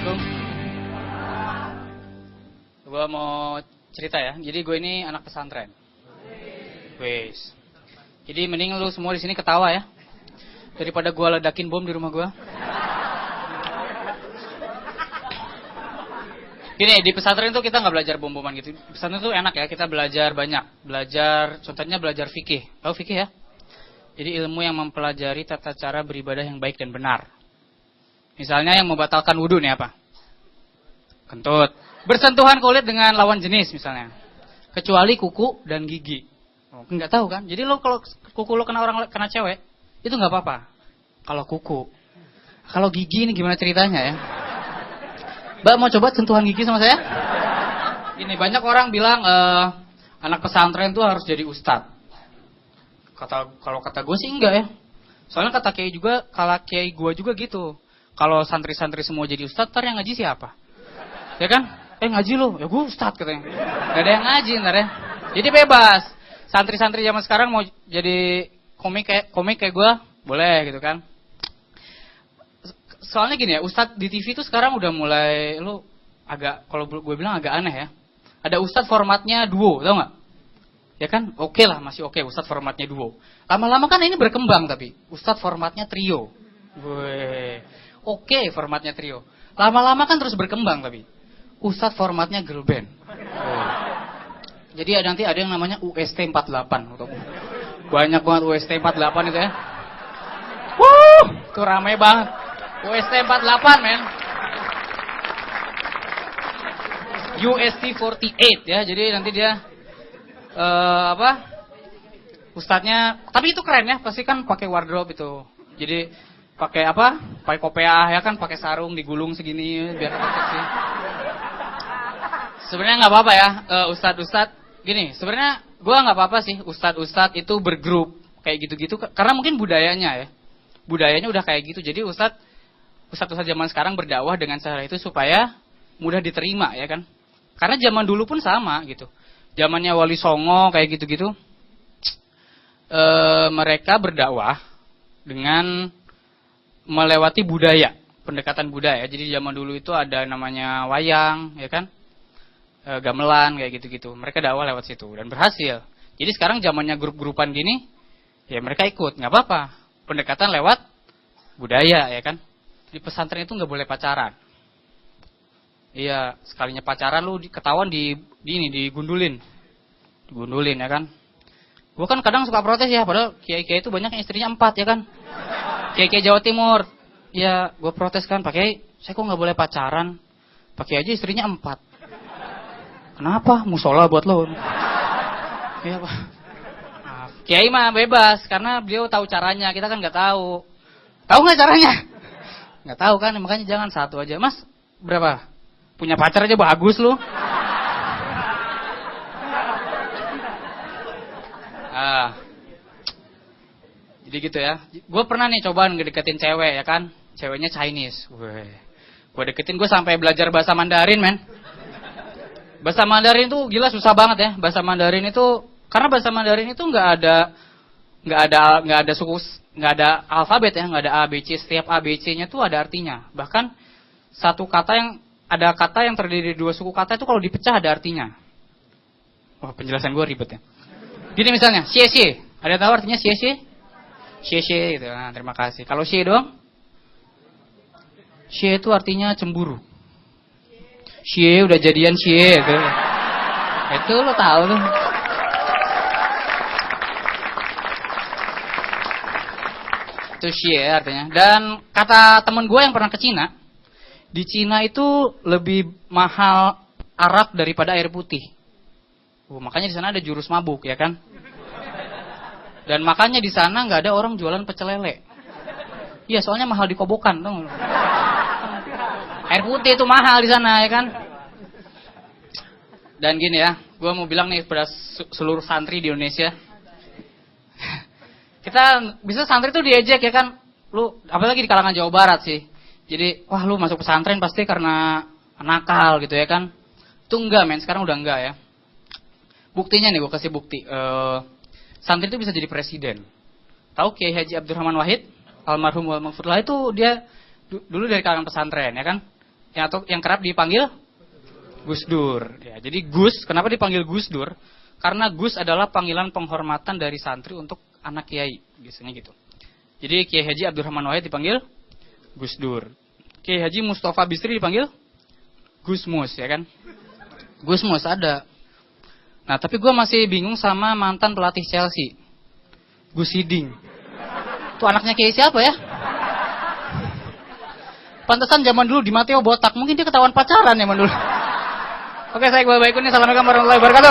Assalamualaikum. Gue mau cerita ya. Jadi gue ini anak pesantren. Wes. Jadi mending lu semua di sini ketawa ya, daripada gue ledakin bom di rumah gue. Gini, di pesantren itu kita nggak belajar bom-boman gitu. Di pesantren itu enak ya, kita belajar banyak. Contohnya belajar fikih. Tahu fikih ya? Jadi ilmu yang mempelajari tata cara beribadah yang baik dan benar. Misalnya yang membatalkan wudhu nih apa? Kentut. Bersentuhan kulit dengan lawan jenis misalnya. Kecuali kuku dan gigi. Oh, nggak tahu kan? Jadi lo kalau kuku lo kena cewek, itu nggak apa-apa. Kalau kuku. Kalau gigi ini gimana ceritanya ya? Mbak mau coba sentuhan gigi sama saya? Ini banyak orang bilang anak pesantren tuh harus jadi ustadz. Kalau kata gue sih enggak ya. Soalnya kata kiai gue juga gitu. Kalau santri-santri semua jadi ustadz, ntar yang ngaji siapa? Ya kan? Ngaji lo, ya gue ustadz katanya. Gak ada yang ngaji ntar ya. Jadi bebas. Santri-santri zaman sekarang mau jadi komik kayak gue, boleh gitu kan. Soalnya gini ya, ustadz di TV tuh sekarang udah mulai, lo agak, kalau gue bilang agak aneh ya. Ada ustadz formatnya duo, tau gak? Ya kan? Oke lah, masih oke ustadz formatnya duo. Lama-lama kan ini berkembang tapi. Ustadz formatnya trio. Oke, formatnya trio. Lama-lama kan terus berkembang tapi. Ustadz formatnya girl band. Jadi nanti ada yang namanya UST 48. Banyak banget UST 48 itu ya. Itu rame banget. UST 48 men. UST 48 ya. Jadi nanti dia Ustadznya, tapi itu keren ya. Pasti kan pakai wardrobe itu. Jadi pakai apa? Pakai kopiah ya kan, pakai sarung digulung segini biar seksi. Sebenarnya nggak apa-apa ya, ustadz gini. Sebenarnya gua nggak apa-apa sih ustadz itu bergrup kayak gitu-gitu karena mungkin budayanya ya. Budayanya udah kayak gitu. Jadi ustadz zaman sekarang berdakwah dengan cara itu supaya mudah diterima ya kan. Karena zaman dulu pun sama gitu. Zamannya Wali Songo kayak gitu-gitu. Mereka berdakwah dengan melewati budaya, pendekatan budaya. Jadi zaman dulu itu ada namanya wayang, ya kan, gamelan kayak gitu-gitu. Mereka dakwah lewat situ dan berhasil. Jadi sekarang zamannya grup-grupan gini, ya mereka ikut, nggak apa-apa. Pendekatan lewat budaya, ya kan. Di pesantren itu nggak boleh pacaran. Iya, sekalinya pacaran lu ketahuan digundulin, ya kan. Gua kan kadang suka protes ya, padahal kiai-kiai itu banyak yang istrinya 4 ya kan. Kiai Jawa Timur, ya gue protes kan, Pak Kiai, saya kok nggak boleh pacaran, Pak Kiai aja istrinya 4. Kenapa? Musola buat lo? Iya Pak. Nah, Kiai mah bebas, karena beliau tahu caranya, kita kan nggak tahu. Tahu nggak caranya? Nggak tahu kan, makanya jangan satu aja. Mas, berapa? Punya pacar aja bagus lu. Jadi gitu ya. Gue pernah nih coba ngedeketin cewek ya kan. Ceweknya Chinese. Gue deketin, gue sampai belajar bahasa Mandarin men. Bahasa Mandarin itu gila susah banget ya. Bahasa Mandarin itu karena bahasa Mandarin itu nggak ada alfabet ya, nggak ada A B C. Setiap A B C-nya tuh ada artinya. Bahkan ada kata yang terdiri dari 2 suku kata itu kalau dipecah ada artinya. Penjelasan gue ribet ya. Gini misalnya, xie. Ada tahu artinya xie? Xie gitu. Nah, terima kasih. Kalau xie doang? Xie itu artinya cemburu. Xie udah jadian xie gitu. Itu lo tahu tuh. Itu xie artinya. Dan kata temen gue yang pernah ke Cina, di Cina itu lebih mahal arak daripada air putih. Makanya di sana ada jurus mabuk ya kan. Dan makanya di sana nggak ada orang jualan pecel lele. Iya, soalnya mahal di Kobokan, tuh. Air putih itu mahal di sana, ya kan? Dan gini ya, gue mau bilang nih pada seluruh santri di Indonesia, kita bisa santri itu diejek ya kan? Lu, apalagi di kalangan Jawa Barat sih. Jadi, wah lu masuk pesantren pasti karena nakal gitu ya kan? Itu enggak men, sekarang udah enggak ya. Buktinya nih, gue kasih bukti. Santri itu bisa jadi presiden. Tahu Kiai Haji Abdurrahman Wahid, almarhum wal maghfurlah, itu dia dulu dari kalangan pesantren ya kan. yang kerap dipanggil Gus Dur. Ya, jadi Gus, kenapa dipanggil Gus Dur? Karena Gus adalah panggilan penghormatan dari santri untuk anak kiai, biasanya gitu. Jadi Kiai Haji Abdurrahman Wahid dipanggil Gus Dur. Kiai Haji Mustafa Bisri dipanggil Gus Mus, ya kan? Gus Mus ada. Nah, tapi gue masih bingung sama mantan pelatih Chelsea, Gus Hiding. Itu anaknya Kiai siapa ya? Pantesan zaman dulu di Mateo botak, mungkin dia ketahuan pacaran zaman dulu. Oke, saya Iqbal Baikuni. Assalamualaikum warahmatullahi wabarakatuh.